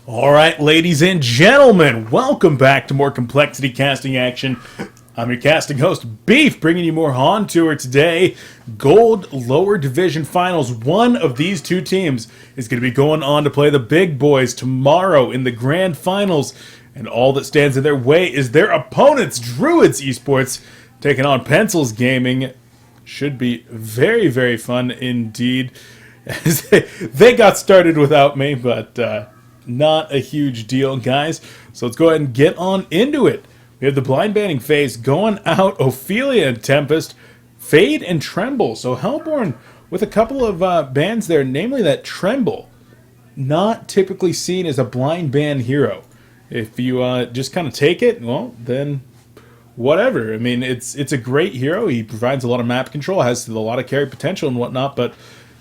All right, ladies and gentlemen, welcome back to more complexity casting action. I'm your casting host, Beef, bringing you more HoN Tour today. Gold lower division finals. One of these two teams is going to be going on to play the big boys tomorrow in the grand finals. And all that stands in their way is their opponents, DrDz eSports, taking on Pencils Gaming. Should be very, very fun indeed. They got started without me, but not a huge deal, guys. So let's go ahead and get on into it. We have the blind banning phase going out. Ophelia and Tempest, Fade and Tremble. So Hellborn with a couple of bans there, namely that Tremble, not typically seen as a blind ban hero. If you just kind of take it, well, then whatever. I mean, it's a great hero. He provides a lot of map control, has a lot of carry potential and whatnot, but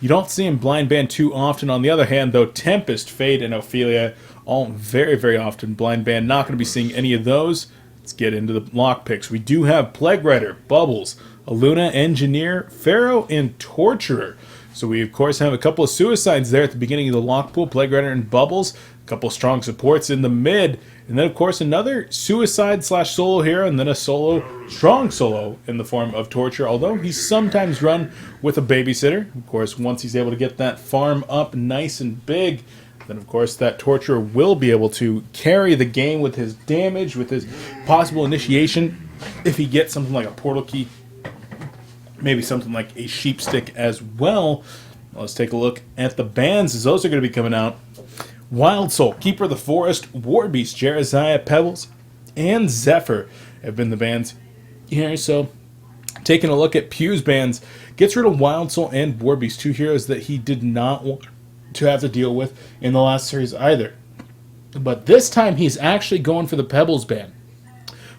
you don't see him blind ban too often. On the other hand, though, Tempest, Fade, and Ophelia, all very, very often blind ban. Not going to be seeing any of those. Let's get into the lock picks. We do have Plague Rider, Bubbles, Aluna, Engineer, Pharaoh, and Torturer. So we, of course, have a couple of suicides there at the beginning of the lock pool, Plague Rider and Bubbles. A couple of strong supports in the mid. And then, of course, another suicide/solo hero, and then a strong solo in the form of Torture, although he's sometimes run with a babysitter. Of course, once he's able to get that farm up nice and big, then, of course, that Torturer will be able to carry the game with his damage, with his possible initiation. If he gets something like a portal key, maybe something like a sheep stick as well. Let's take a look at the bans, as those are going to be coming out. Wild Soul, Keeper of the Forest, Warbeast, Jeraziah, Pebbles, and Zephyr have been the bans here. So, taking a look at Pew's bans, gets rid of Wild Soul and Warbeast, two heroes that he did not want to have to deal with in the last series either. But this time, he's actually going for the Pebbles ban.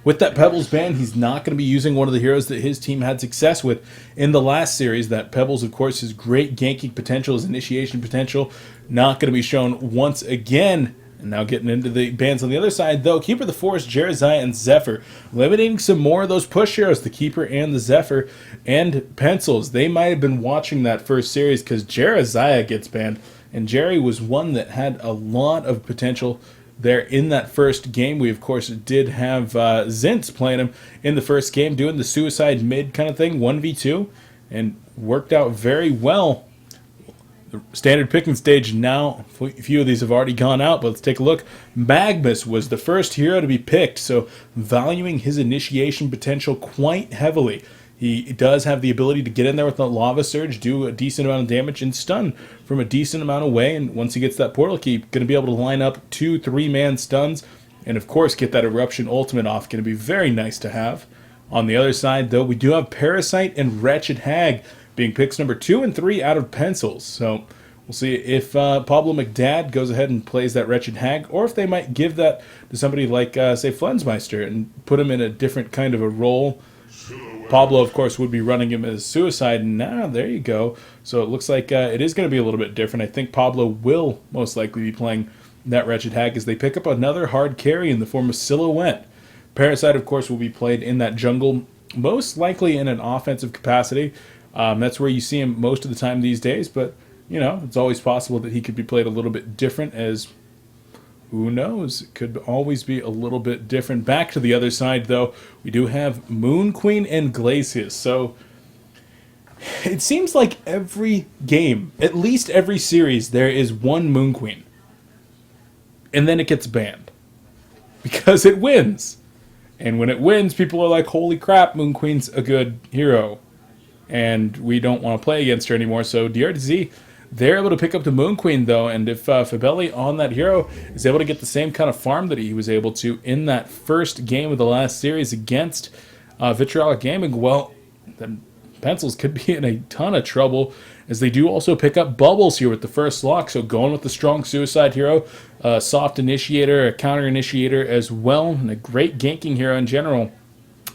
With that Pebbles ban, he's not going to be using one of the heroes that his team had success with in the last series. That Pebbles, of course, his great ganking potential, his initiation potential, not going to be shown once again. And now getting into the bans on the other side, though, Keeper of the Forest, Jeraziah, and Zephyr. Eliminating some more of those push heroes, the Keeper and the Zephyr. And Pencils, they might have been watching that first series because Jeraziah gets banned. And Jerry was one that had a lot of potential there in that first game. We, of course, did have Zintz playing him in the first game, doing the suicide mid kind of thing, 1v2, and worked out very well. The standard picking stage now, a few of these have already gone out, but let's take a look. Magnus was the first hero to be picked, so valuing his initiation potential quite heavily. He does have the ability to get in there with a Lava Surge, do a decent amount of damage, and stun from a decent amount away. And once he gets that portal key, going to be able to line up 2-3-man stuns, and of course get that Eruption ultimate off. Going to be very nice to have. On the other side, though, we do have Parasite and Wretched Hag being picks number 2 and 3 out of Pencils. So we'll see if Pablo McDad goes ahead and plays that Wretched Hag, or if they might give that to somebody like, say, Flensmeister and put him in a different kind of a role. Pablo, of course, would be running him as suicide. Now, there you go. So it looks like it is going to be a little bit different. I think Pablo will most likely be playing that Wretched Hag as they pick up another hard carry in the form of Silhouette. Parasite, of course, will be played in that jungle, most likely in an offensive capacity. That's where you see him most of the time these days, but, you know, it's always possible that he could be played a little bit different, as who knows? It could always be a little bit different. Back to the other side, though, we do have Moon Queen and Glacius. So it seems like every game, at least every series, there is one Moon Queen. And then it gets banned. Because it wins. And when it wins, people are like, holy crap, Moon Queen's a good hero. And we don't want to play against her anymore. So DrDz, they're able to pick up the Moon Queen, though, and if Fabelli on that hero is able to get the same kind of farm that he was able to in that first game of the last series against Vitriolic Gaming, well, then Pencils could be in a ton of trouble, as they do also pick up Bubbles here with the first lock. So going with the strong suicide hero, a soft initiator, a counter initiator as well, and a great ganking hero in general.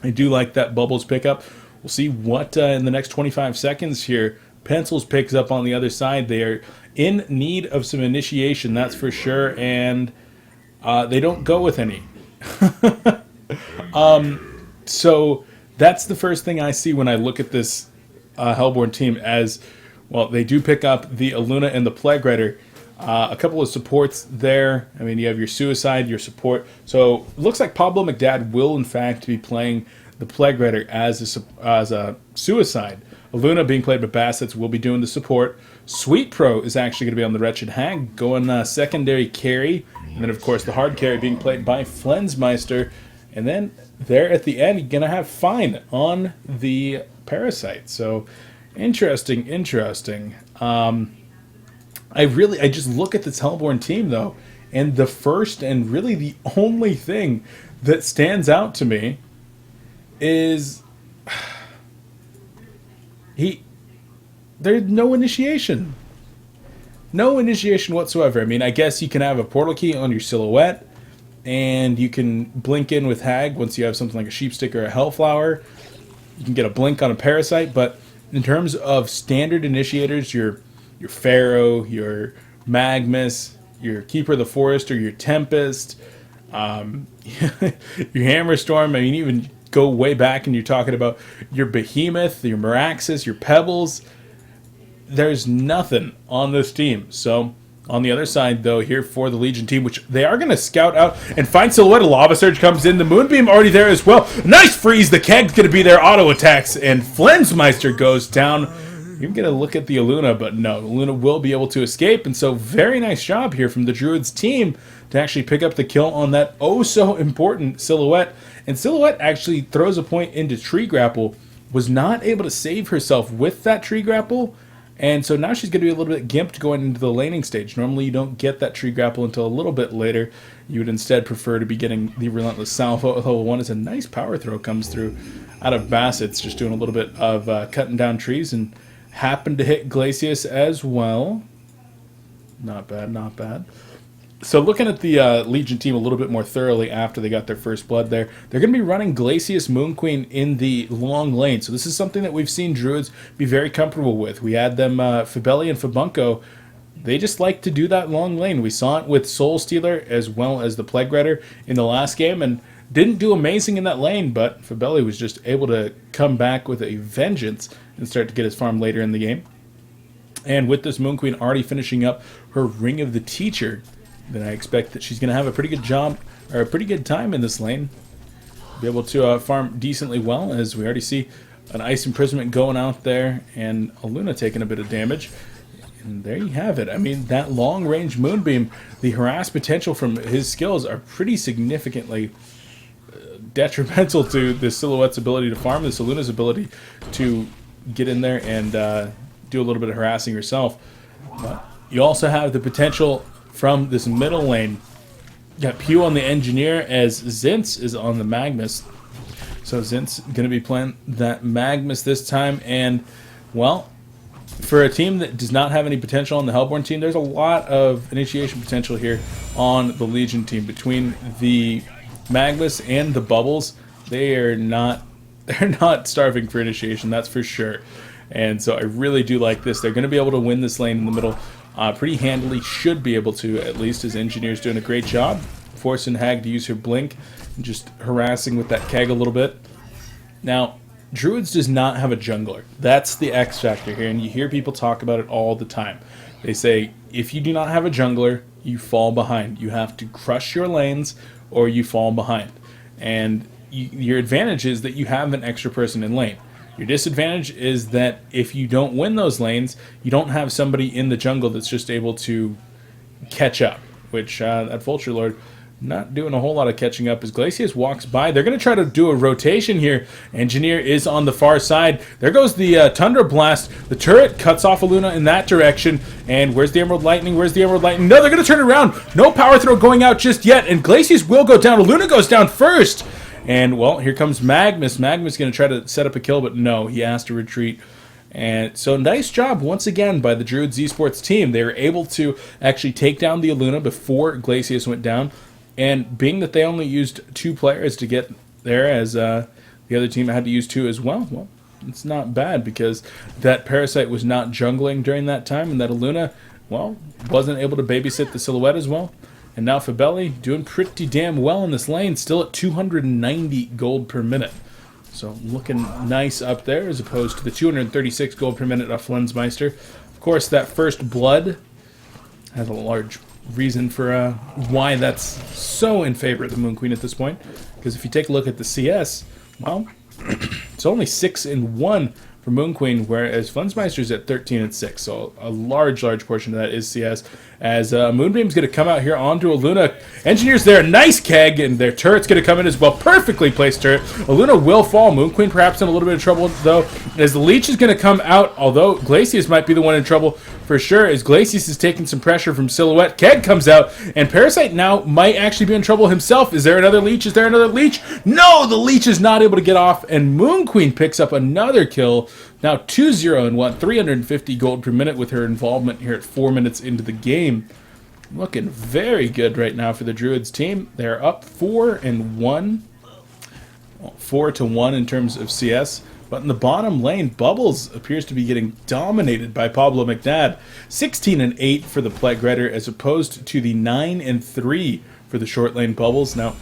I do like that Bubbles pickup. We'll see what in the next 25 seconds here Pencils picks up on the other side. They are in need of some initiation, that's for sure, and they don't go with any. So that's the first thing I see when I look at this Hellborn team, as well. They do pick up the Aluna and the Plague Rider. A couple of supports there. I mean, you have your Suicide, your support. So it looks like Pablo McDad will, in fact, be playing the Plague Rider as a Suicide. Luna being played by Bassets will be doing the support. Sweet Pro is actually going to be on the Wretched Hag, going secondary carry. And then, of course, the hard carry being played by Flensmeister. And then there at the end, you're going to have Fine on the Parasite. So interesting. I just look at this Hellborn team, though, and the first and really the only thing that stands out to me is there's no initiation. No initiation whatsoever. I mean, I guess you can have a portal key on your Silhouette, and you can blink in with Hag once you have something like a Sheepstick or a Hellflower. You can get a blink on a Parasite, but in terms of standard initiators, your Pharaoh, your Magmus, your Keeper of the Forest, or your Tempest, your Hammerstorm. I mean, even go way back and you're talking about your Behemoth, your Meraxes, your Pebbles. There's nothing on this team. So on the other side, though, here for the Legion team, which they are going to scout out and find Silhouette. A Lava Surge comes in. The Moonbeam already there as well. Nice freeze. The Keg's going to be there. Auto attacks. And Flensmeister goes down. You're going to look at the Aluna, but no. Aluna will be able to escape. And so very nice job here from the Druidz team to actually pick up the kill on that oh-so-important Silhouette. And Silhouette actually throws a point into Tree Grapple. Was not able to save herself with that Tree Grapple. And so now she's going to be a little bit gimped going into the laning stage. Normally you don't get that Tree Grapple until a little bit later. You would instead prefer to be getting the Relentless Salvo. Level 1 is a nice power throw comes through out of Bassett's. Just doing a little bit of cutting down trees and happened to hit Glacius as well. Not bad, not bad. So looking at the Legion team a little bit more thoroughly after they got their first blood there, they're going to be running Glacius Moon Queen in the long lane. So this is something that we've seen Druids be very comfortable with. We had them, Fabelli and Fabunco, they just like to do that long lane. We saw it with Soul Stealer as well as the Plague Rider in the last game and didn't do amazing in that lane, but Fabelli was just able to come back with a vengeance and start to get his farm later in the game. And with this Moon Queen already finishing up her Ring of the Teacher, then I expect that she's going to have a pretty good job, or a pretty good time in this lane. Be able to farm decently well, as we already see an Ice Imprisonment going out there, and a Luna taking a bit of damage. And there you have it. I mean, that long-range Moonbeam, the harass potential from his skills are pretty significantly detrimental to the Silhouette's ability to farm, the Luna's ability to get in there and do a little bit of harassing herself. But you also have the potential from this middle lane. You got Pew on the Engineer as Zintz is on the Magmus. So Zintz going to be playing that Magmus this time. And, well, for a team that does not have any potential on the Hellborn team, there's a lot of initiation potential here on the Legion team. Between the Magmus and the Bubbles, they're not starving for initiation, that's for sure. And so I really do like this. They're going to be able to win this lane in the middle pretty handily, should be able to, at least. His Engineer's doing a great job, forcing Hag to use her Blink, and just harassing with that Keg a little bit. Now, Druidz does not have a jungler. That's the X factor here, and you hear people talk about it all the time. They say, if you do not have a jungler, you fall behind. You have to crush your lanes, or you fall behind. And your advantage is that you have an extra person in lane. Your disadvantage is that if you don't win those lanes, you don't have somebody in the jungle that's just able to catch up, which that Vulture Lord not doing a whole lot of catching up as Glacius walks by. They're going to try to do a rotation here. Engineer is on the far side. There goes the Tundra Blast. The turret cuts off a Luna in that direction. And where's the Emerald Lightning? Where's the Emerald Lightning? No, they're going to turn it around. No power throw going out just yet. And Glacius will go down. Luna goes down first. And, well, here comes Magmus. Magmus going to try to set up a kill, but no, he has to retreat. And so nice job once again by the DrDz eSports team. They were able to actually take down the Aluna before Glacius went down. And being that they only used 2 players to get there, as the other team had to use 2 as well, it's not bad because that Parasite was not jungling during that time, and that Aluna, well, wasn't able to babysit the Silhouette as well. And now Fabelli doing pretty damn well in this lane, still at 290 gold per minute. So looking nice up there as opposed to the 236 gold per minute of Flensmeister. Of course, that first blood has a large reason for why that's so in favor of the Moon Queen at this point. Because if you take a look at the CS, well, it's only 6-1 for Moon Queen, whereas Funzmeister's at 13-6. So a large portion of that is CS. As Moonbeam's going to come out here onto a Luna. Engineer's there, nice keg, and their turret's going to come in as well. Perfectly placed turret. A Luna will fall. Moon Queen perhaps in a little bit of trouble, though, as the Leech is going to come out, although Glacius might be the one in trouble for sure, as Glacius is taking some pressure from Silhouette. Keg comes out, and Parasite now might actually be in trouble himself. Is there another Leech? Is there another Leech? No, the Leech is not able to get off, and Moon Queen picks up another kill. Now 2-0-1, 350 gold per minute with her involvement here at 4 minutes into the game. Looking very good right now for the Druidz team. They're up 4-1. 4-1 in terms of CS. But in the bottom lane, Bubbles appears to be getting dominated by Pablo McNabb. 16-8 for the Plague Rider as opposed to the 9-3 for the short lane Bubbles. Now,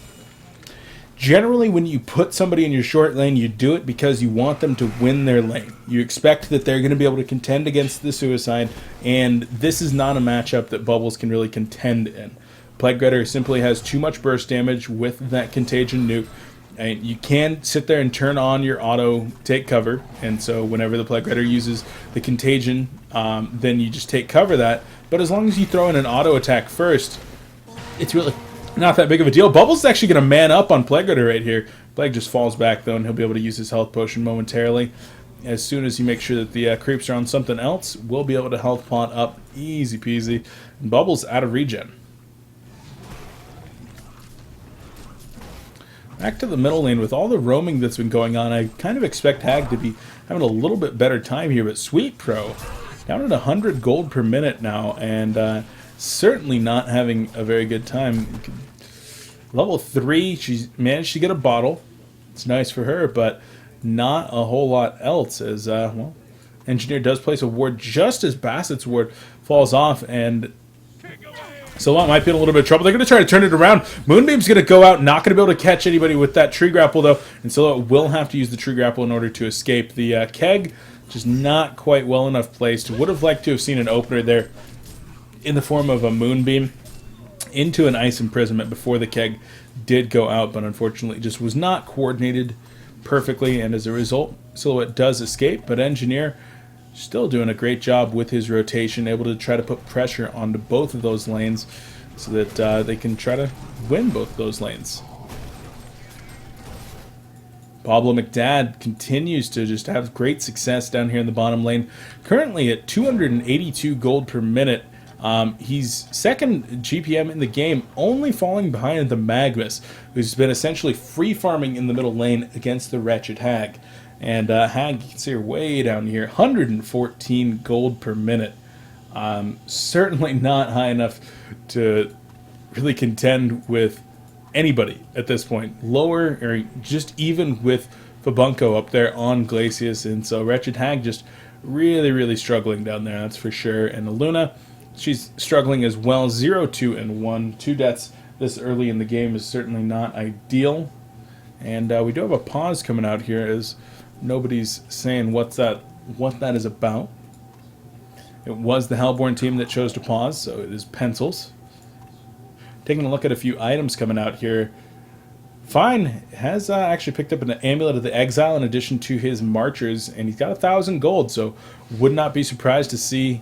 generally, when you put somebody in your short lane, you do it because you want them to win their lane. You expect that they're going to be able to contend against the Suicide, and this is not a matchup that Bubbles can really contend in. Plague Rider simply has too much burst damage with that Contagion nuke, and you can sit there and turn on your auto take cover, and so whenever the Plague Rider uses the Contagion, then you just take cover that. But as long as you throw in an auto attack first, it's really not that big of a deal. Bubbles is actually going to man up on Plague Rider right here. Plague just falls back, though, and he'll be able to use his health potion momentarily. As soon as you make sure that the creeps are on something else, we'll be able to health pot up easy peasy. And Bubbles out of regen. Back to the middle lane. With all the roaming that's been going on, I kind of expect Hag to be having a little bit better time here, but Sweet Pro down at 100 gold per minute now, and certainly not having a very good time. Level 3, she's managed to get a bottle. It's nice for her, but not a whole lot else, as, well, Engineer does place a ward just as Bassett's ward falls off, and Silhouette might be in a little bit of trouble. They're going to try to turn it around. Moonbeam's going to go out, not going to be able to catch anybody with that tree grapple, though, and Silhouette will have to use the tree grapple in order to escape. The keg just not quite well enough placed. Would have liked to have seen an opener there in the form of a Moonbeam into an Ice Imprisonment before the keg did go out, but unfortunately just was not coordinated perfectly, and as a result, Silhouette does escape, but Engineer still doing a great job with his rotation, able to try to put pressure onto both of those lanes so that they can try to win both those lanes. Pablo McDad continues to just have great success down here in the bottom lane, currently at 282 gold per minute. He's second GPM in the game, only falling behind the Magnus, who's been essentially free farming in the middle lane against the Wretched Hag. And Hag, you can see her way down here, 114 gold per minute. Certainly not high enough to really contend with anybody at this point. Lower, or just even with Fabunco up there on Glacius. And so Wretched Hag just really struggling down there, that's for sure. And Luna, she's struggling as well. 0-2-1. 2 deaths this early in the game is certainly not ideal. And we do have a pause coming out here as nobody's saying what that is about. It was the Hellborn team that chose to pause, so it is Pencils. Taking a look at a few items coming out here. Fine has actually picked up an Amulet of the Exile in addition to his Marchers, and he's got 1,000 gold, so would not be surprised to see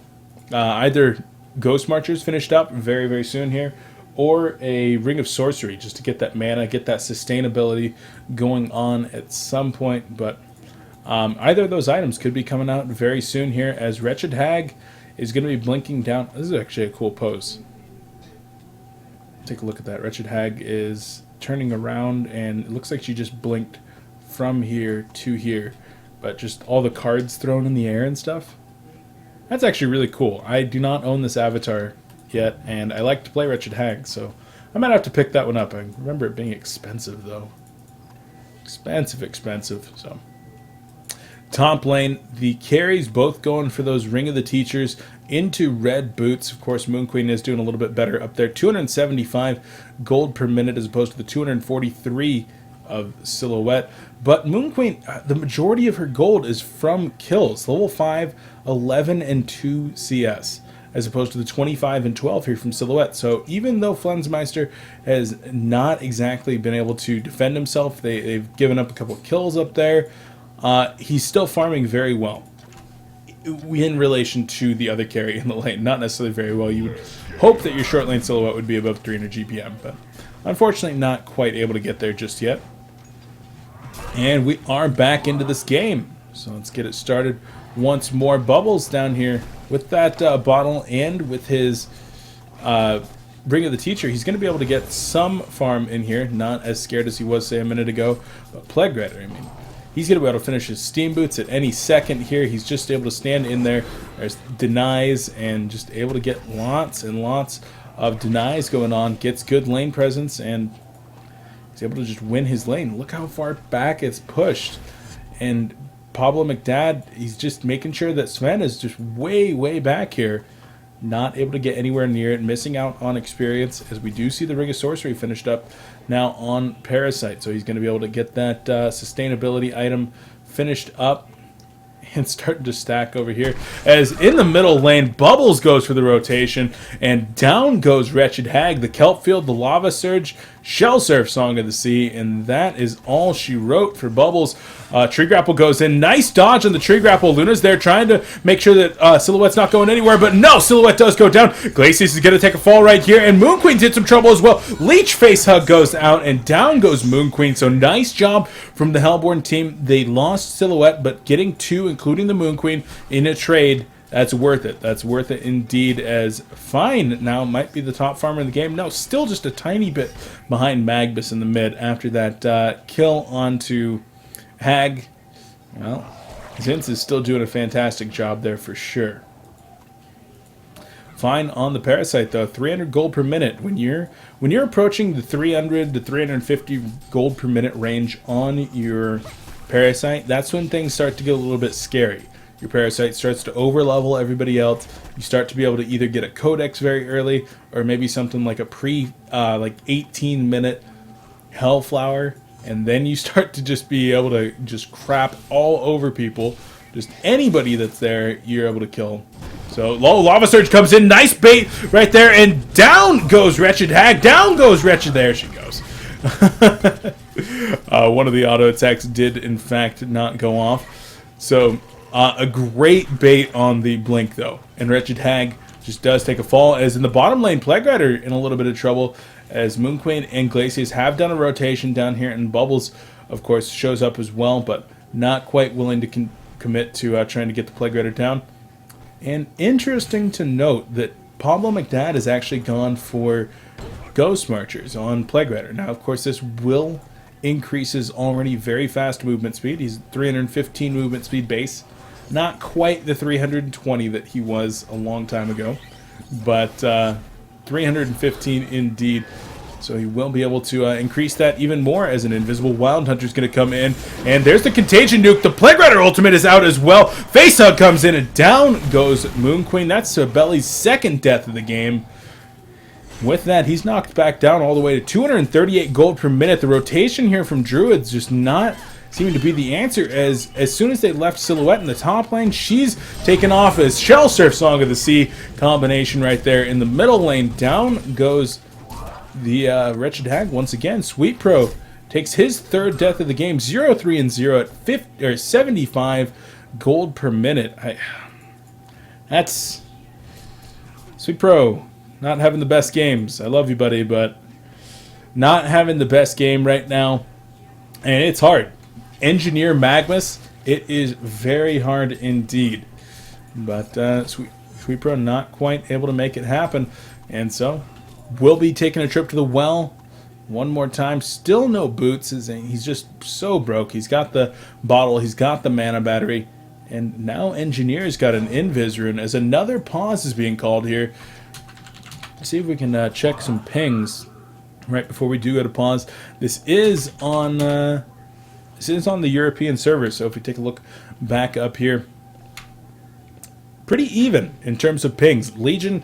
either Ghost Marchers finished up very soon here, or a Ring of Sorcery, just to get that mana, get that sustainability going on at some point. But either of those items could be coming out very soon here, as Wretched Hag is going to be blinking down. This is actually a cool pose. Take a look at that. Wretched Hag is turning around, and it looks like she just blinked from here to here, but just all the cards thrown in the air and stuff. That's actually really cool. I do not own this avatar yet, and I like to play Wretched Hag, so I might have to pick that one up. I remember it being expensive, though. Expensive, so. Top lane, the carries both going for those Ring of the Teachers into red boots. Of course, Moon Queen is doing a little bit better up there. 275 gold per minute as opposed to the 243 of Silhouette. But Moon Queen, the majority of her gold is from kills. Level 5, 11, and 2 CS. as opposed to the 25 and 12 here from Silhouette. So even though Flensmeister has not exactly been able to defend himself, they've given up a couple of kills up there, he's still farming very well in relation to the other carry in the lane. Not necessarily very well. You would hope that your short lane Silhouette would be above 300 GPM, but unfortunately not quite able to get there just yet. And we are back into this game. So let's get it started once more. Bubbles down here with that bottle and with his Ring of the Teacher. He's going to be able to get some farm in here. Not as scared as he was, say, a minute ago. But Plague Rider, I mean, he's going to be able to finish his Steam Boots at any second here. He's just able to stand in there. There's denies and just able to get lots and lots of denies going on. Gets good lane presence and he's able to just win his lane. Look how far back it's pushed. And Pablo McDad, he's just making sure that Sven is just way, way back here. Not able to get anywhere near it. Missing out on experience as we do see the Ring of Sorcery finished up now on Parasite. So he's going to be able to get that sustainability item finished up. And starting to stack over here. As in the middle lane, Bubbles goes for the rotation. And down goes Wretched Hag. The Kelp Field, the Lava Surge, Shell Surf, Song of the Sea. And that is all she wrote for Bubbles. Tree Grapple goes in. Nice dodge on the Tree Grapple. Luna's there trying to make sure that Silhouette's not going anywhere. But no, Silhouette does go down. Glacius is going to take a fall right here. And Moon Queen's in some trouble as well. Leech Face Hug goes out. And down goes Moon Queen. So nice job from the Hellborn team. They lost Silhouette, but getting two, including the Moon Queen, in a trade, that's worth it. That's worth it indeed, as Fine now might be the top farmer in the game. No, still just a tiny bit behind Magbus in the mid after that kill onto Hag. Well, Zinz is still doing a fantastic job there for sure. Fine on the Parasite though, 300 gold per minute. When you're approaching the 300 to 350 gold per minute range on your Parasite, that's when things start to get a little bit scary. Your Parasite starts to overlevel everybody else. You start to be able to either get a Codex very early, or maybe something like a like 18-minute Hellflower, and then you start to just be able to just crap all over people. Just anybody that's there, you're able to kill. So Lava Surge comes in, nice bait right there, and down goes Wretched Hag. Down goes Wretched. There she goes. One of the auto attacks did in fact not go off. So a great bait on the blink though, and Wretched Hag just does take a fall, as in the bottom lane Plague Rider in a little bit of trouble, as Moon Queen and Glacius have done a rotation down here, and Bubbles of course shows up as well, but not quite willing to commit to trying to get the Plague Rider down. And interesting to note that Pablo McDad has actually gone for Ghost Marchers on Plague Rider. Now, of course, this will increase his already very fast movement speed. He's 315 movement speed base. Not quite the 320 that he was a long time ago, but 315 indeed. So he will be able to increase that even more, as an Invisible Wild Hunter is going to come in. And there's the Contagion Nuke. The Plague Rider ultimate is out as well. Face Hug comes in, and down goes Moon Queen. That's Belly's second death of the game. With that, he's knocked back down all the way to 238 gold per minute. The rotation here from DrDz just not seeming to be the answer, as soon as they left Silhouette in the top lane, she's taken off as Shell Surf, Song of the Sea combination right there. In the middle lane, down goes the Wretched Hag once again. Sweet Pro takes his third death of the game, 0-3 and 0 at 75 gold per minute. That's Sweet Pro not having the best games. I love you, buddy, but not having the best game right now, and it's hard. Engineer Magmus, it is very hard indeed. But Sweet Pro not quite able to make it happen, and so will be taking a trip to the well one more time. Still no boots. He's just so broke. He's got the bottle. He's got the mana battery. And now Engineer's got an Invis rune, as another pause is being called here. Let's see if we can check some pings right before we do go to pause. This is on the European server. So if we take a look back up here, pretty even in terms of pings. Legion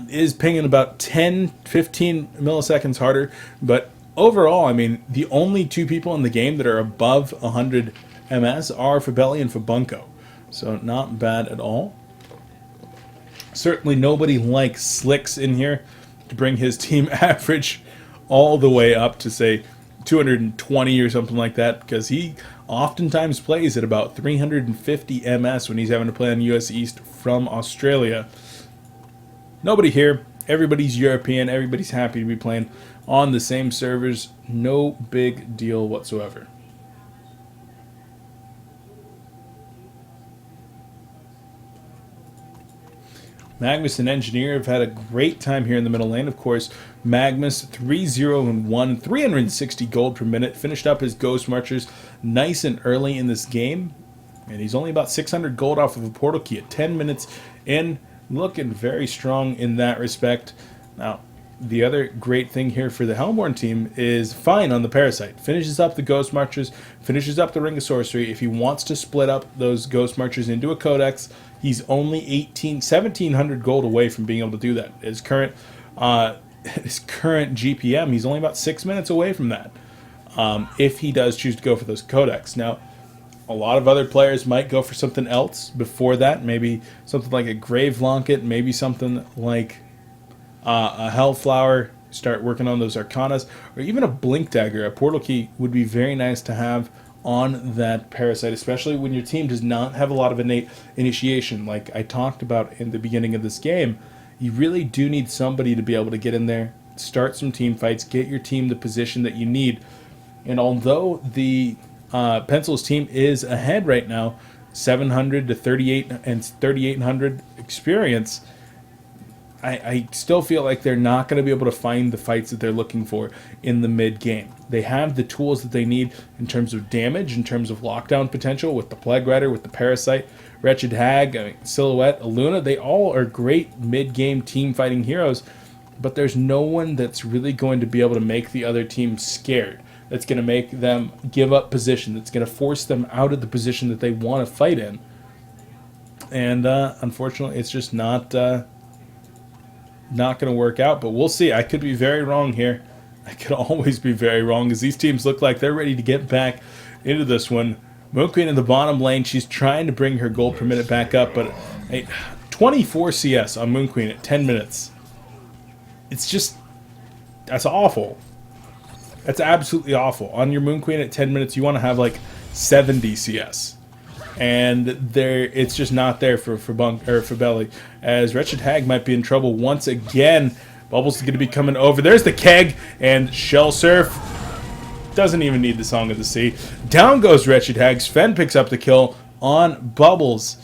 is pinging about 10-15 milliseconds harder, but overall, I mean, the only two people in the game that are above 100 ms are Fabelli and Fabunko, so not bad at all. Certainly nobody like Slicks in here to bring his team average all the way up to, say, 220 or something like that, because he oftentimes plays at about 350 MS when he's having to play on US East from Australia. Nobody here. Everybody's European. Everybody's happy to be playing on the same servers. No big deal whatsoever. Magnus and Engineer have had a great time here in the middle lane. Of course, Magnus 3-0-1, 360 gold per minute. Finished up his Ghost Marchers nice and early in this game. And he's only about 600 gold off of a portal key at 10 minutes in. Looking very strong in that respect. Now, the other great thing here for the Hellborn team is fine on the Parasite. Finishes up the Ghost Marchers, finishes up the Ring of Sorcery. If he wants to split up those Ghost Marchers into a Codex, he's only 1,700 gold away from being able to do that. His current GPM, he's only about 6 minutes away from that. If he does choose to go for those Codex. Now, a lot of other players might go for something else before that. Maybe something like a Grave Locket, maybe something like a Hellflower, start working on those Arcanas, or even a Blink Dagger. A Portal Key would be very nice to have on that Parasite, especially when your team does not have a lot of innate initiation. Like I talked about in the beginning of this game, you really do need somebody to be able to get in there, start some team fights, get your team the position that you need. And although the Pencils team is ahead right now, 700 to 38 and 3,800 experience, I still feel like they're not going to be able to find the fights that they're looking for in the mid-game. They have the tools that they need in terms of damage, in terms of lockdown potential with the Plague Rider, with the Parasite, Wretched Hag, Silhouette, Aluna. They all are great mid-game team-fighting heroes, but there's no one that's really going to be able to make the other team scared, that's going to make them give up position, that's going to force them out of the position that they want to fight in. And unfortunately, it's just not going to work out, but we'll see. I could be very wrong here. I could always be very wrong, as these teams look like they're ready to get back into this one. Moon Queen in the bottom lane, she's trying to bring her gold per minute back up, but 24 CS on Moon Queen at 10 minutes. It's just, that's awful. That's absolutely awful. On your Moon Queen at 10 minutes, you want to have like 70 CS. And it's just not there for Belly, as Wretched Hag might be in trouble once again. Bubbles is going to be coming over. There's the Keg, and Shell Surf doesn't even need the Song of the Sea. Down goes Wretched Hag. Sven picks up the kill on Bubbles,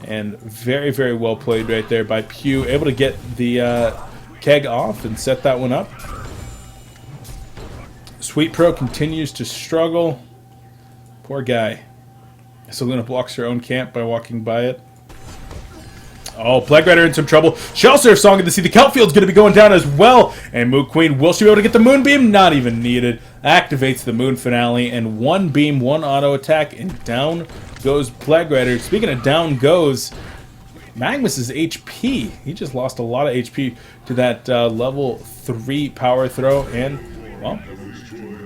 and very, very well played right there by Pew. Able to get the Keg off and set that one up. Sweet Pro continues to struggle. Poor guy. Selena blocks her own camp by walking by it. Oh, Plague Rider in some trouble. Shell Surf, Song of the Sea. The Kelpfield's going to be going down as well. And Moon Queen, will she be able to get the Moonbeam? Not even needed. Activates the Moon Finale. And one beam, one auto attack. And down goes Plague Rider. Speaking of down goes, Magnus's HP. He just lost a lot of HP to that level 3 power throw. And, well,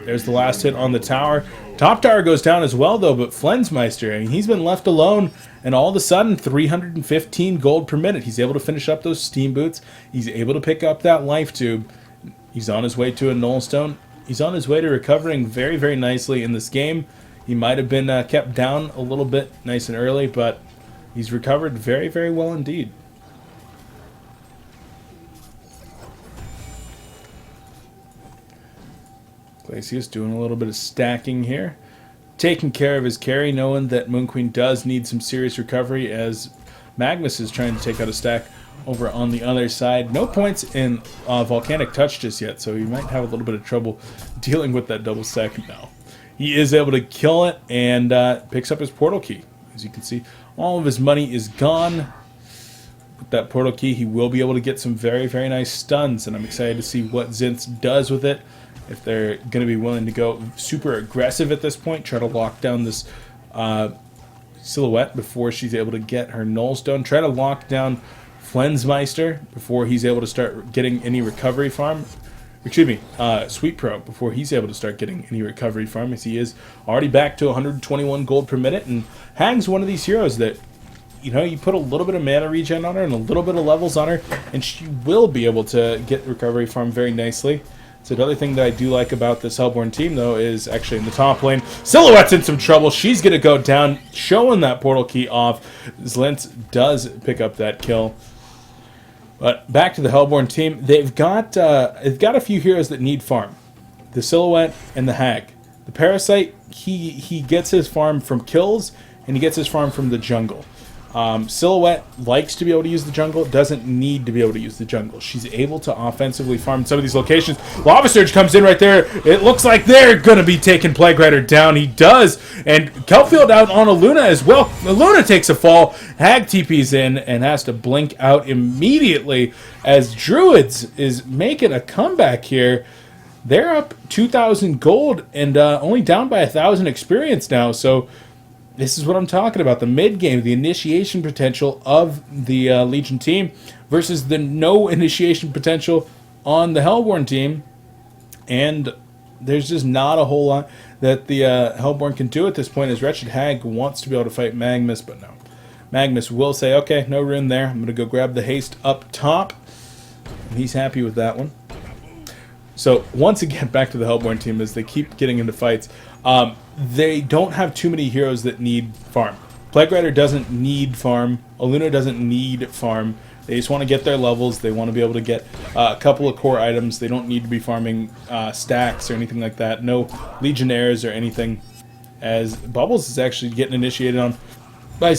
there's the last hit on the tower. Top tower goes down as well, though, but Flensmeister, I mean, he's been left alone, and all of a sudden, 315 gold per minute. He's able to finish up those steam boots. He's able to pick up that life tube. He's on his way to a Nullstone. He's on his way to recovering very, very nicely in this game. He might have been kept down a little bit nice and early, but he's recovered very, very well indeed. Glacius doing a little bit of stacking here. Taking care of his carry, knowing that Moon Queen does need some serious recovery, as Magnus is trying to take out a stack over on the other side. No points in Volcanic Touch just yet, so he might have a little bit of trouble dealing with that double stack now. He is able to kill it and picks up his portal key. As you can see, all of his money is gone. With that portal key, he will be able to get some very, very nice stuns, and I'm excited to see what Zinth does with it. If they're going to be willing to go super aggressive at this point, try to lock down this Silhouette before she's able to get her Nullstone. Try to lock down Flensmeister before he's able to start getting any recovery farm. Excuse me, Sweet Pro before he's able to start getting any recovery farm, as he is already back to 121 gold per minute. And Hag's one of these heroes that you know, you put a little bit of mana regen on her and a little bit of levels on her, and she will be able to get recovery farm very nicely. So another thing that I do like about this Hellborn team, though, is actually in the top lane, Silhouette's in some trouble. She's going to go down, showing that portal key off. Zlintz does pick up that kill. But back to the Hellborn team, they've got a few heroes that need farm. The Silhouette and the Hag. The Parasite, he gets his farm from kills, and he gets his farm from the jungle. Silhouette likes to be able to use the jungle, doesn't need to be able to use the jungle. She's able to offensively farm some of these locations. Lava Surge comes in right there. It looks like they're going to be taking Plague Rider down. He does. And Kelpfield out on a Luna as well. Luna takes a fall. Hag TP's in and has to blink out immediately as DrDz is making a comeback here. They're up 2,000 gold and only down by 1,000 experience now. So this is what I'm talking about. The mid-game, the initiation potential of the Legion team versus the no initiation potential on the Hellborn team. And there's just not a whole lot that the Hellborn can do at this point, as Wretched Hag wants to be able to fight Magnus, but no. Magnus will say, okay, no rune there. I'm going to go grab the haste up top. And he's happy with that one. So once again, back to the Hellborn team as they keep getting into fights. They don't have too many heroes that need farm. Plague Rider doesn't need farm. Aluna doesn't need farm. They just want to get their levels. They want to be able to get a couple of core items. They don't need to be farming stacks or anything like that. No Legionnaires or anything. As Bubbles is actually getting initiated on by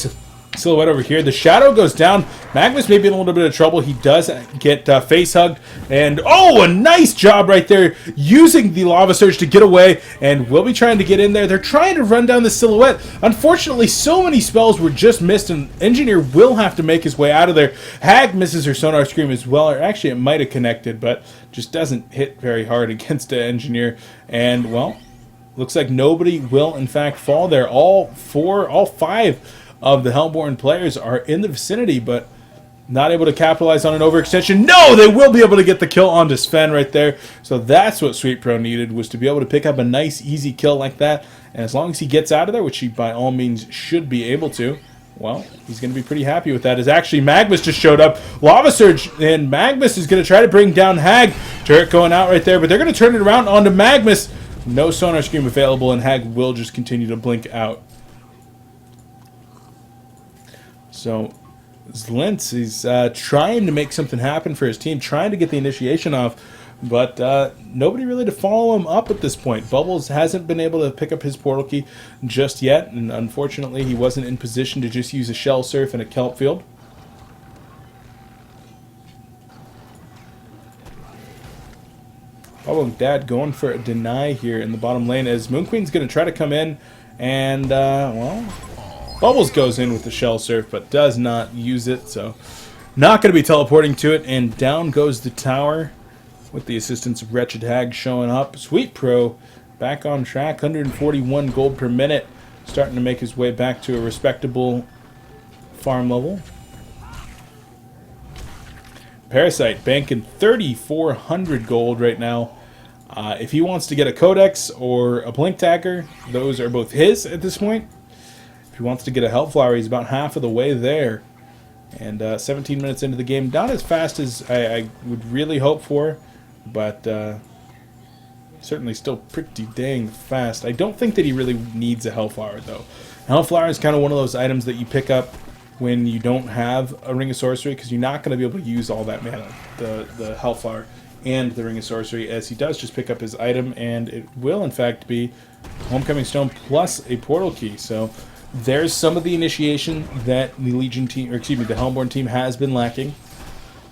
Silhouette over here. The Shadow goes down. Magnus may be in a little bit of trouble. He does get face hugged. And, oh, a nice job right there using the Lava Surge to get away. And we'll be trying to get in there. They're trying to run down the Silhouette. Unfortunately, so many spells were just missed, and Engineer will have to make his way out of there. Hag misses her Sonar Scream as well. Or actually, it might have connected, but just doesn't hit very hard against the Engineer. And, well, looks like nobody will, in fact, fall there. All five of the Hellborn players are in the vicinity, but not able to capitalize on an overextension. No, they will be able to get the kill onto Sven right there. So that's what Sweet Pro needed, was to be able to pick up a nice, easy kill like that. And as long as he gets out of there, which he by all means should be able to, well, he's going to be pretty happy with that. As actually Magnus just showed up. Lava Surge, and Magnus is going to try to bring down Hag. Turret going out right there, but they're going to turn it around onto Magnus. No Sonar Scream available, and Hag will just continue to blink out. So Zlintz is trying to make something happen for his team, trying to get the initiation off, but nobody really to follow him up at this point. Bubbles hasn't been able to pick up his portal key just yet, and unfortunately he wasn't in position to just use a Shell Surf and a Kelp Field. Bubble and Dad going for a deny here in the bottom lane, as Moon Queen's going to try to come in, and, well, Bubbles goes in with the Shell Surf, but does not use it, so not going to be teleporting to it, and down goes the tower with the assistance of Wretched Hag showing up. Sweet Pro back on track, 141 gold per minute, starting to make his way back to a respectable farm level. Parasite banking 3,400 gold right now. If he wants to get a Codex or a Blink Dagger, those are both his at this point. If he wants to get a Hellflower, he's about half of the way there. And 17 minutes into the game, not as fast as I would really hope for, but certainly still pretty dang fast. I don't think that he really needs a Hellflower, though. Hellflower is kind of one of those items that you pick up when you don't have a Ring of Sorcery, because you're not going to be able to use all that mana, the Hellflower and the Ring of Sorcery, as he does just pick up his item, and it will in fact be Homecoming Stone plus a portal key. So there's some of the initiation that the Legion team, or excuse me, the Hellborn team has been lacking.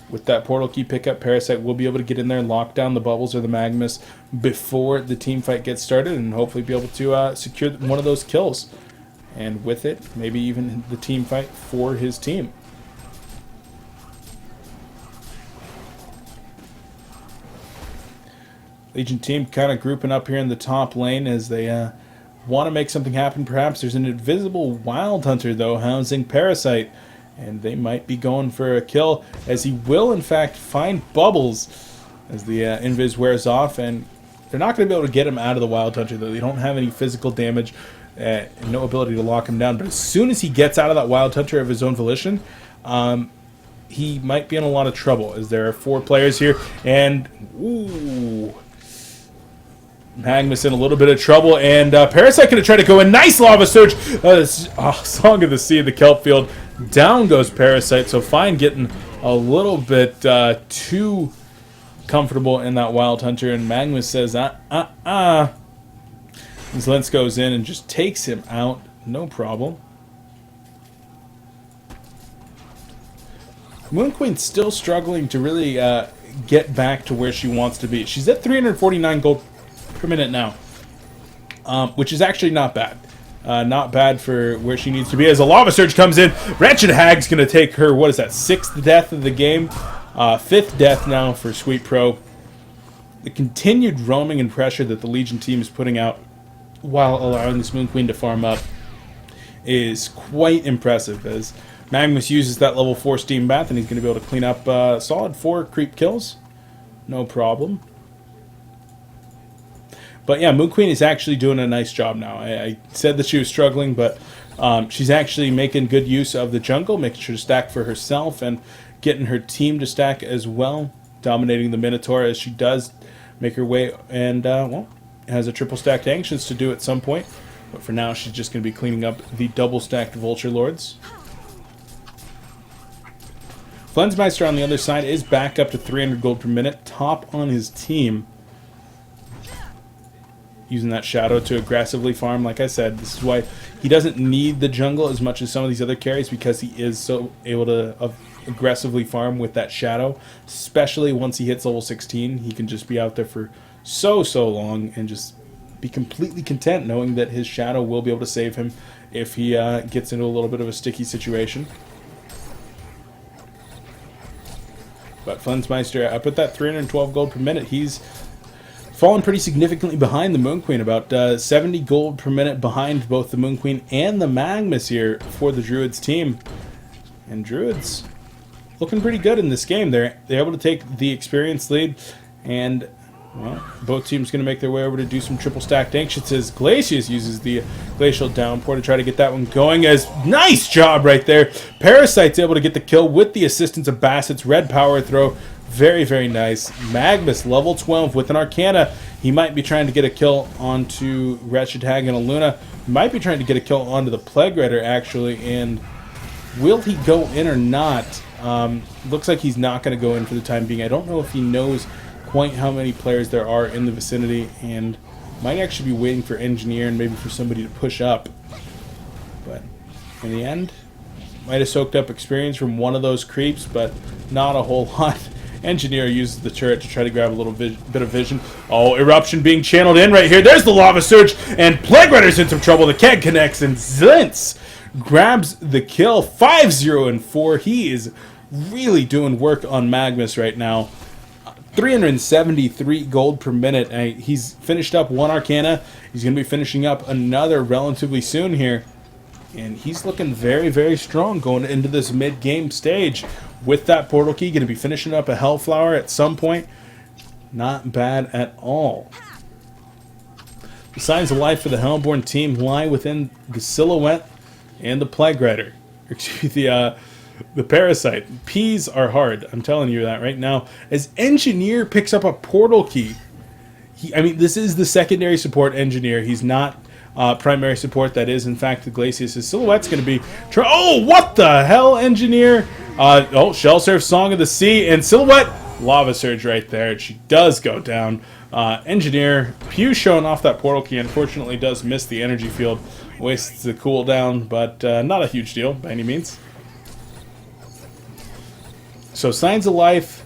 With that portal key pickup, Parasite will be able to get in there and lock down the Bubbles or the Magnus before the team fight gets started, and hopefully be able to secure one of those kills. And with it, maybe even the team fight for his team. Legion team kind of grouping up here in the top lane as they want to make something happen. Perhaps there's an invisible Wild Hunter, though, housing Parasite. And they might be going for a kill, as he will, in fact, find Bubbles as the Invis wears off. And they're not going to be able to get him out of the Wild Hunter, though. They don't have any physical damage. no ability to lock him down. But as soon as he gets out of that Wild Hunter of his own volition, he might be in a lot of trouble, as there are 4 players here. And, ooh, Magnus in a little bit of trouble. And Parasite going to try to go in. Nice Lava Surge. Song of the Sea, the Kelp Field. Down goes Parasite. So Fine getting a little bit too comfortable in that Wild Hunter. And Magnus says, As Lentz goes in and just takes him out. No problem. Moon Queen's still struggling to really get back to where she wants to be. She's at 349 gold per minute now, which is actually not bad. Not bad for where she needs to be. As a Lava Surge comes in, Wretched Hag's going to take her, what is that, 6th death of the game? 5th death now for Sweet Pro. The continued roaming and pressure that the Legion team is putting out while allowing this Moon Queen to farm up is quite impressive, as Magnus uses that level 4 Steam Bath, and he's going to be able to clean up solid 4 creep kills. No problem. But yeah, Moon Queen is actually doing a nice job now. I said that she was struggling, but she's actually making good use of the jungle, making sure to stack for herself and getting her team to stack as well, dominating the Minotaur as she does make her way, and, well, has a triple stacked Ancients to do at some point. But for now, she's just going to be cleaning up the double stacked Vulture Lords. Flensmeister on the other side is back up to 300 gold per minute, top on his team. Using that Shadow to aggressively farm, like I said. This is why he doesn't need the jungle as much as some of these other carries, because he is so able to aggressively farm with that Shadow. Especially once he hits level 16, he can just be out there for so long and just be completely content knowing that his Shadow will be able to save him if he gets into a little bit of a sticky situation. But Flensmeister up at that 312 gold per minute. He's fallen pretty significantly behind the Moon Queen, about 70 gold per minute behind both the Moon Queen and the Magnus here for the DrDz team. And DrDz looking pretty good in this game. They're able to take the experience lead, and well, both teams going to make their way over to do some triple stacked Ancients as Glacius uses the Glacial Downpour to try to get that one going. As nice job right there. Parasite's able to get the kill with the assistance of Bassett's red power throw. Very, very nice. Magnus, level 12 with an Arcana. He might be trying to get a kill onto Wretched Hag and Aluna. Might be trying to get a kill onto the Plague Rider, actually. And will he go in or not? Looks like he's not going to go in for the time being. I don't know if he knows quite how many players there are in the vicinity, and might actually be waiting for Engineer and maybe for somebody to push up. But in the end, might have soaked up experience from one of those creeps, but not a whole lot. Engineer uses the turret to try to grab a little bit of vision. Oh, Eruption being channeled in right here. There's the Lava Surge, and Plague Rider's in some trouble. The keg connects, and Zintz grabs the kill. 5-0 and 4. He is really doing work on Magnus right now. 373 gold per minute. He's finished up one Arcana. He's going to be finishing up another relatively soon here. And he's looking very, very strong going into this mid-game stage. With that Portal Key, going to be finishing up a Hellflower at some point. Not bad at all. The signs of life for the Hellborn team lie within the Silhouette and the Plague Rider. Excuse me, the Parasite. Peas are hard. I'm telling you that right now. As Engineer picks up a Portal Key. I mean, this is the secondary support Engineer. He's not primary support. That is, in fact, the Glacius. His Silhouette's going to be... Oh, what the hell, Engineer? Oh, Shell Surf, Song of the Sea, and Silhouette, Lava Surge right there. She does go down. Engineer, Pew showing off that Portal Key, unfortunately does miss the energy field. Wastes the cooldown, but not a huge deal by any means. So, signs of life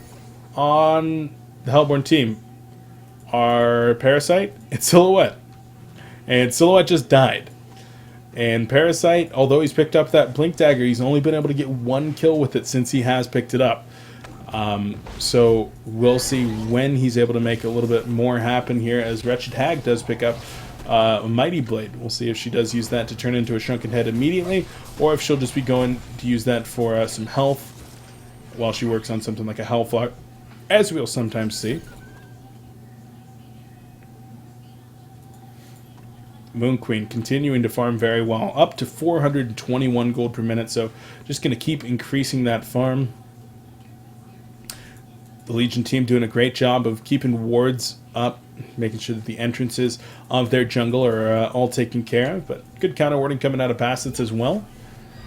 on the Hellborn team are Parasite and Silhouette. And Silhouette just died. And Parasite, although he's picked up that Blink Dagger, he's only been able to get one kill with it since he has picked it up. So we'll see when he's able to make a little bit more happen here, as Wretched Hag does pick up a Mighty Blade. We'll see if she does use that to turn into a Shrunken Head immediately, or if she'll just be going to use that for some health while she works on something like a Hellflower, as we'll sometimes see. Moon Queen continuing to farm very well, up to 421 gold per minute, so just going to keep increasing that farm. The Legion team doing a great job of keeping wards up, making sure that the entrances of their jungle are all taken care of, but good counter warding coming out of Bassets as well.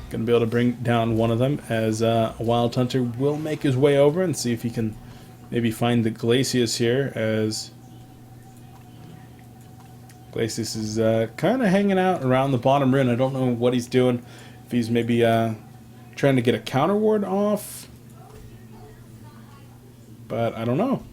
Going to be able to bring down one of them as a Wild Hunter will make his way over and see if he can maybe find the Glacius here, as Glacius is kind of hanging out around the bottom rune. I don't know what he's doing. If he's maybe trying to get a counter ward off. But I don't know.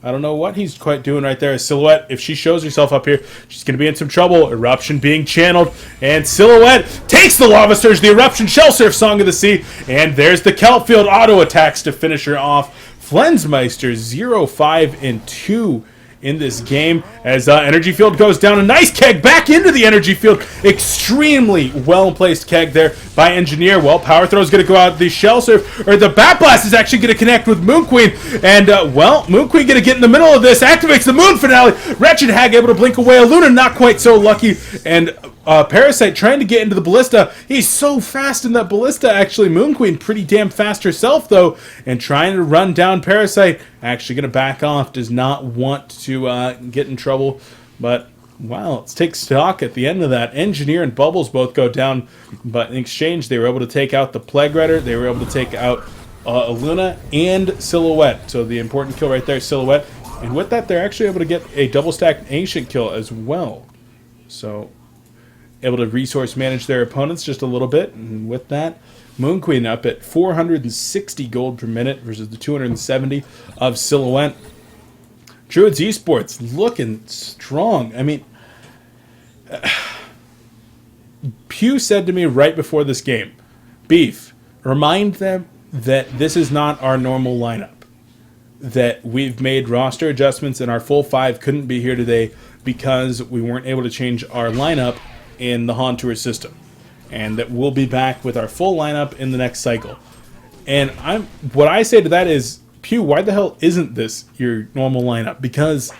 I don't know what he's quite doing right there. Silhouette, if she shows herself up here, she's going to be in some trouble. Eruption being channeled. And Silhouette takes the Lava Surge, the Eruption Shell Surf, Song of the Sea. And there's the Kelp Field auto attacks to finish her off. Flensmeister 0-5-2 in this game as Energy Field goes down. A nice keg back into the Energy Field. Extremely well-placed keg there by Engineer. Well, Power Throw is going to go out. The Shell Surf, or the Bat Blast is actually going to connect with Moon Queen. And, well, Moon Queen going to get in the middle of this. Activates the Moon Finale. Wretched Hag able to blink away. Luna not quite so lucky. And Parasite trying to get into the Ballista. He's so fast in that Ballista, actually. Moon Queen pretty damn fast herself, though. And trying to run down Parasite. Actually going to back off. Does not want to get in trouble. But, wow, let's take stock at the end of that. Engineer and Bubbles both go down. But in exchange, they were able to take out the Plague Rider. They were able to take out Luna and Silhouette. So the important kill right there, Silhouette. And with that, they're actually able to get a double-stacked Ancient kill as well. So able to resource manage their opponents just a little bit. And with that, Moon Queen up at 460 gold per minute versus the 270 of Silhouette. DrDz eSports looking strong. I mean, Pew said to me right before this game, Beef, remind them that this is not our normal lineup. That we've made roster adjustments and our full five couldn't be here today because we weren't able to change our lineup in the HoN Tour system, and that we'll be back with our full lineup in the next cycle. And what I say to that is, Pew, why the hell isn't this your normal lineup? Because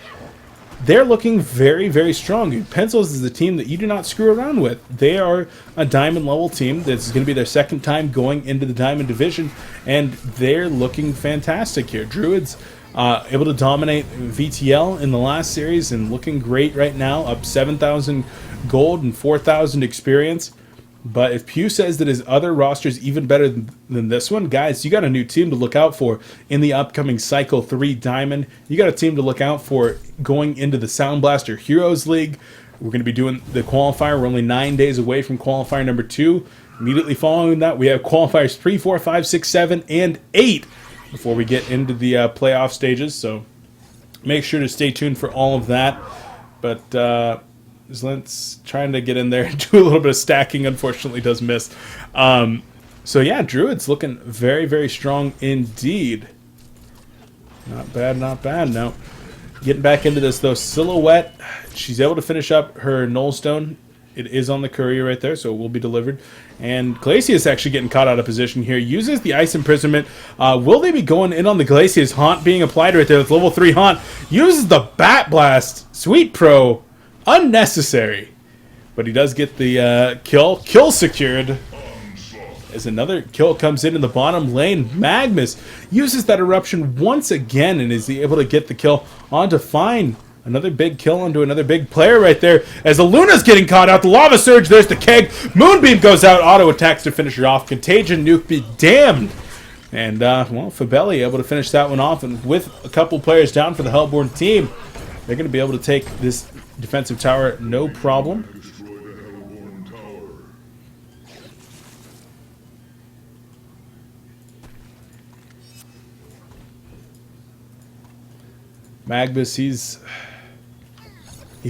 they're looking very, very strong. Pencils is a team that you do not screw around with. They are a diamond level team. This is going to be their second time going into the diamond division, and they're looking fantastic here. DrDz able to dominate VTL in the last series and looking great right now, up 7,000 gold and 4,000 experience. But if Pew says that his other roster is even better than this one, guys, you got a new team to look out for in the upcoming Cycle 3 Diamond. You got a team to look out for going into the Sound Blaster Heroes League. We're going to be doing the qualifier. We're only 9 days away from qualifier number 2. Immediately following that, we have qualifiers 3, 4, 5, 6, 7, and 8 before we get into the playoff stages. So make sure to stay tuned for all of that. But Zlint's trying to get in there and do a little bit of stacking, unfortunately does miss. So yeah, DrDz looking very, very strong indeed. Not bad, not bad. Now, getting back into this though, Silhouette, she's able to finish up her Nullstone. It is on the courier right there, so it will be delivered. And Glacius actually getting caught out of position here. Uses the Ice Imprisonment. Will they be going in on the Glacius? Haunt being applied right there with level 3 Haunt. Uses the Bat Blast. Sweet Pro. Unnecessary. But he does get the kill. Kill secured. As another kill comes in the bottom lane, Magnus uses that Eruption once again and is able to get the kill onto Fine. Another big kill onto another big player right there. As the Luna's getting caught out, the Lava Surge, there's the keg. Moonbeam goes out, auto attacks to finish her off. Contagion Nuke be damned. And, well, Fabelli able to finish that one off. And with a couple players down for the Hellborn team, they're going to be able to take this defensive tower no problem. Magnus, he's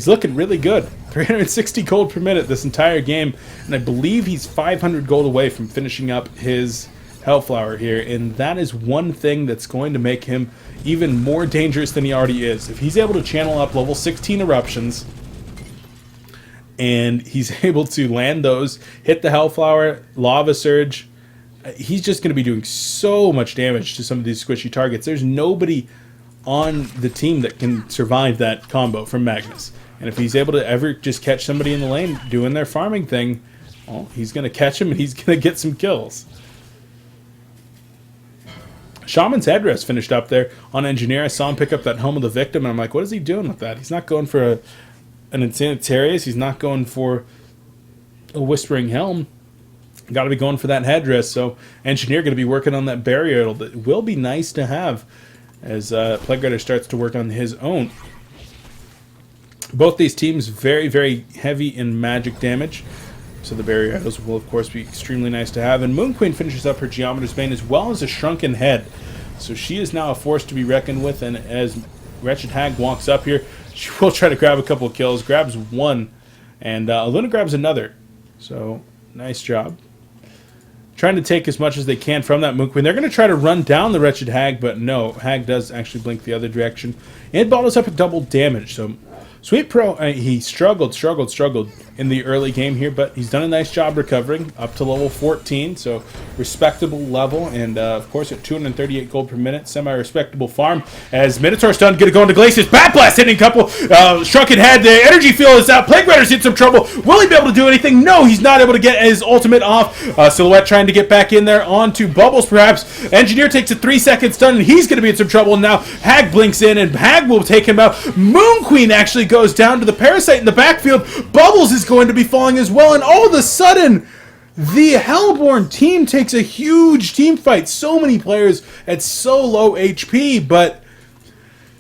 looking really good. 360 gold per minute this entire game, and I believe he's 500 gold away from finishing up his Hellflower here, and that is one thing that's going to make him even more dangerous than he already is. If he's able to channel up level 16 Eruptions, and he's able to land those, hit the Hellflower, Lava Surge, he's just going to be doing so much damage to some of these squishy targets. There's nobody on the team that can survive that combo from Magnus. And if he's able to ever just catch somebody in the lane doing their farming thing, well, he's going to catch him and he's going to get some kills. Shaman's Headrest finished up there on Engineer. I saw him pick up that Home of the Victim, and I'm like, what is he doing with that? He's not going for an Insanitarius. He's not going for a Whispering Helm. Got to be going for that Headrest. So Engineer going to be working on that barrier. It will be nice to have as Plague Rider starts to work on his own. Both these teams very, very heavy in magic damage. So the barrier idols will, of course, be extremely nice to have. And Moon Queen finishes up her Geometer's Bane as well as a Shrunken Head. So she is now a force to be reckoned with. And as Wretched Hag walks up here, she will try to grab a couple of kills. Grabs one. And Luna grabs another. So, nice job. Trying to take as much as they can from that Moon Queen. They're going to try to run down the Wretched Hag, but no. Hag does actually blink the other direction. And bottles up at double damage. So Sweet Pro, he struggled in the early game here, but he's done a nice job recovering up to level 14, so respectable level, and of course at 238 gold per minute, semi-respectable farm. As Minotaur's done, gonna go into Glacius, Bat Blast hitting a couple, Shrunken Head, the energy field is out, Plague Rider's in some trouble. Will he be able to do anything? No, he's not able to get his ultimate off. Silhouette trying to get back in there onto Bubbles perhaps. Engineer takes a 3-second stun, and he's gonna be in some trouble. Now Hag blinks in, and Hag will take him out. Moon Queen actually goes down to the Parasite in the backfield. Bubbles is going to be falling as well, and all of a sudden the Hellborn team takes a huge team fight. So many players at so low HP, but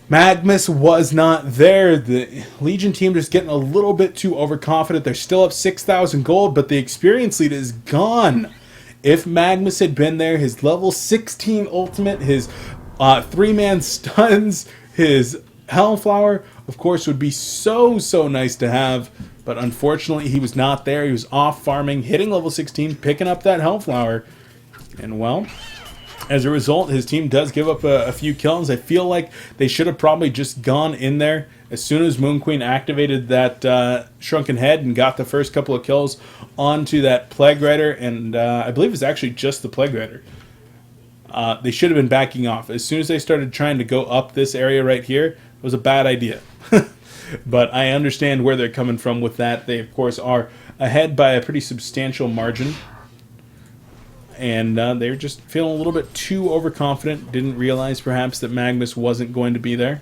Magnus was not there. The Legion team just getting a little bit too overconfident. They're still up 6,000 gold, but the experience lead is gone. If Magnus had been there, his level 16 ultimate, his 3-man stuns, his Hellflower, of course, would be so nice to have, but unfortunately he was not there. He was off farming, hitting level 16, picking up that Hellflower, and well, as a result, his team does give up a few kills. I feel like they should have probably just gone in there as soon as Moon Queen activated that Shrunken Head and got the first couple of kills onto that Plague Rider, and I believe it was actually just the Plague Rider. They should have been backing off. As soon as they started trying to go up this area right here, it was a bad idea. But I understand where they're coming from with that. They, of course, are ahead by a pretty substantial margin. And they were just feeling a little bit too overconfident. Didn't realize, perhaps, that Magnus wasn't going to be there.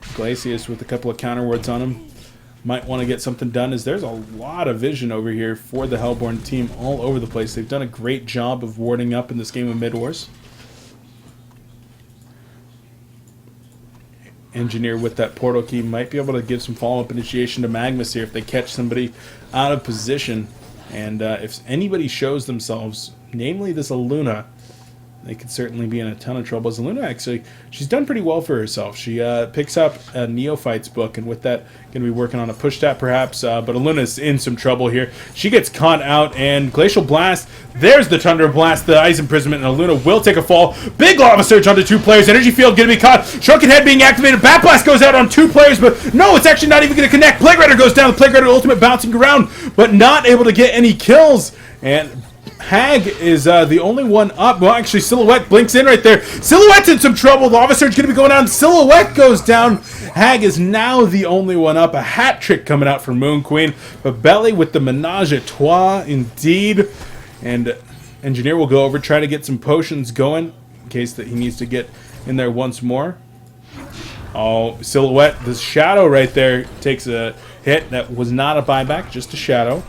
Glacius with a couple of counter wards on him. Might want to get something done, as there's a lot of vision over here for the Hellborn team all over the place. They've done a great job of warding up in this game of Mid-Wars. Engineer with that portal key might be able to give some follow-up initiation to Magnus here if they catch somebody out of position. And if anybody shows themselves, namely this Aluna, they could certainly be in a ton of trouble. As Aluna, actually, she's done pretty well for herself. She picks up a Neophytes book, and with that, going to be working on a push tap perhaps. But Aluna's in some trouble here. She gets caught out, and Glacial Blast, there's the Thunder Blast, the Ice Imprisonment, and Aluna will take a fall. Big Lava Surge onto 2 players. Energy Field going to be caught. Shrunken Head being activated. Bat Blast goes out on 2 players, but no, it's actually not even going to connect. Plague Rider goes down. The Plague Rider ultimate bouncing around, but not able to get any kills. And Hag is the only one up. Well, actually, Silhouette blinks in right there. Silhouette's in some trouble. Lava Surge going to be going down. Silhouette goes down. Hag is now the only one up. A hat trick coming out from Moon Queen. But Belly with the Menage a Trois, indeed. And Engineer will go over, try to get some potions going in case that he needs to get in there once more. Oh, Silhouette, the shadow right there takes a hit. That was not a buyback, just a shadow.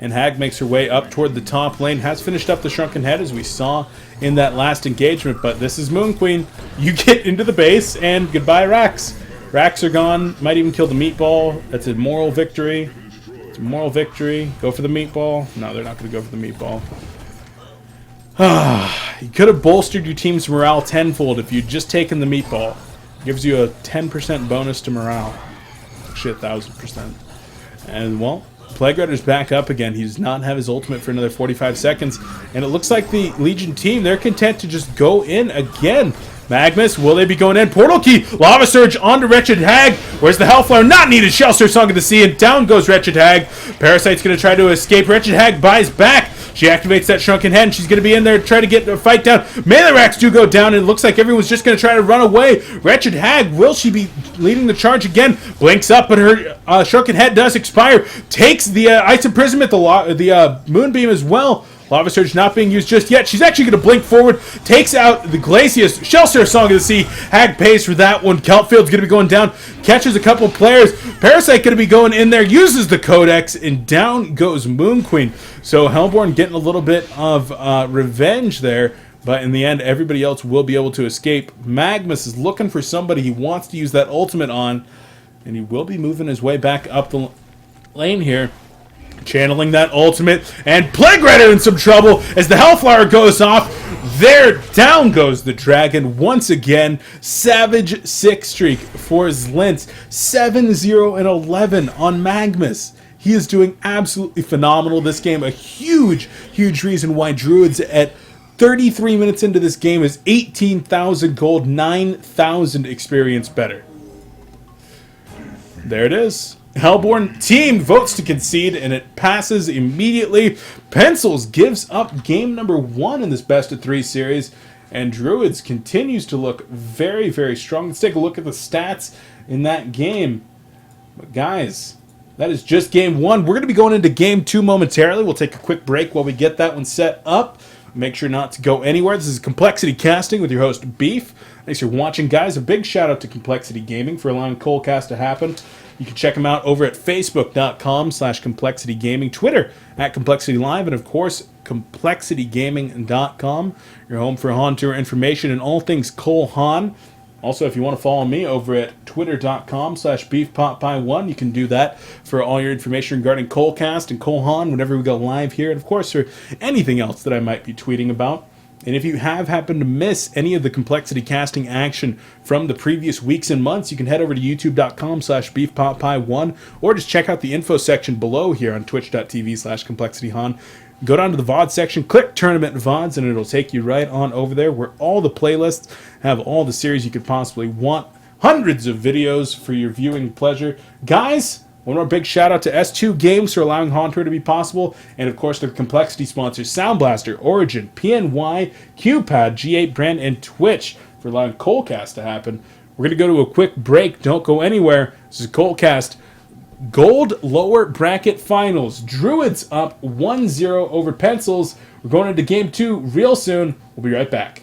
And Hag makes her way up toward the top lane. Has finished up the Shrunken Head, as we saw in that last engagement. But this is Moon Queen. You get into the base, and goodbye, Racks. Racks are gone. Might even kill the Meatball. That's a moral victory. It's a moral victory. Go for the Meatball. No, they're not going to go for the Meatball. You could have bolstered your team's morale tenfold if you'd just taken the Meatball. Gives you a 10% bonus to morale. Actually, 1,000%. And, well, Plague Rider's back up again. He does not have his ultimate for another 45 seconds. And it looks like the Legion team, they're content to just go in again. Magnus, will they be going in? Portal key, Lava Surge onto Wretched Hag. Where's the Hellflower? Not needed. Shellstar Song of the Sea, and down goes Wretched Hag. Parasite's going to try to escape. Wretched Hag buys back. She activates that Shrunken Head, and she's going to be in there to try to get the fight down. Melee racks do go down, and it looks like everyone's just going to try to run away. Wretched Hag, will she be leading the charge again? Blinks up, but her Shrunken Head does expire. Takes the Ice Imprisonment, the Moonbeam as well. Lava Surge not being used just yet. She's actually going to blink forward. Takes out the Glacius. Shellstar Song of the Sea. Hag pays for that one. Kelpfield's going to be going down. Catches a couple players. Parasite going to be going in there. Uses the Codex. And down goes Moon Queen. So Hellborn getting a little bit of revenge there. But in the end, everybody else will be able to escape. Magnus is looking for somebody he wants to use that ultimate on. And he will be moving his way back up the lane here. Channeling that ultimate, and Plague Rider in some trouble as the Hellflower goes off. There, down goes the dragon once again. Savage 6 streak for Zlint. 7-0-11 on Magnus. He is doing absolutely phenomenal this game. A huge, huge reason why Druidz at 33 minutes into this game is 18,000 gold, 9,000 experience better. There it is. Hellborn team votes to concede, and it passes immediately. Pencils gives up game number 1 in this best-of-3 series, and Druidz continues to look very, very strong. Let's take a look at the stats in that game. But guys, that is just game 1. We're going to be going into game 2 momentarily. We'll take a quick break while we get that one set up. Make sure not to go anywhere. This is Complexity Casting with your host, Beef. Thanks for watching, guys. A big shout-out to Complexity Gaming for allowing Colecast to happen. You can check them out over at facebook.com/complexitygaming, Twitter @ComplexityLive, and of course, complexitygaming.com, your home for HoN Tour information and all things HoN. Also, if you want to follow me over at twitter.com/beefpotpie1, you can do that for all your information regarding Colecast and HoN whenever we go live here, and of course, for anything else that I might be tweeting about. And if you have happened to miss any of the Complexity Casting action from the previous weeks and months, you can head over to youtube.com/beefpotpie1 or just check out the info section below here on twitch.tv/complexityhon. Go down to the VOD section, click Tournament VODs, and it'll take you right on over there where all the playlists have all the series you could possibly want. Hundreds of videos for your viewing pleasure. Guys, one more big shout out to S2 Games for allowing HoN Tour to be possible, and of course the Complexity sponsors Sound Blaster, Origin, PNY, QPad, G8 Brand, and Twitch for allowing Colecast to happen. We're going to go to a quick break. Don't go anywhere. This is Colecast Gold Lower Bracket Finals. Druidz up 1-0 over Pencils. We're going into Game 2 real soon. We'll be right back.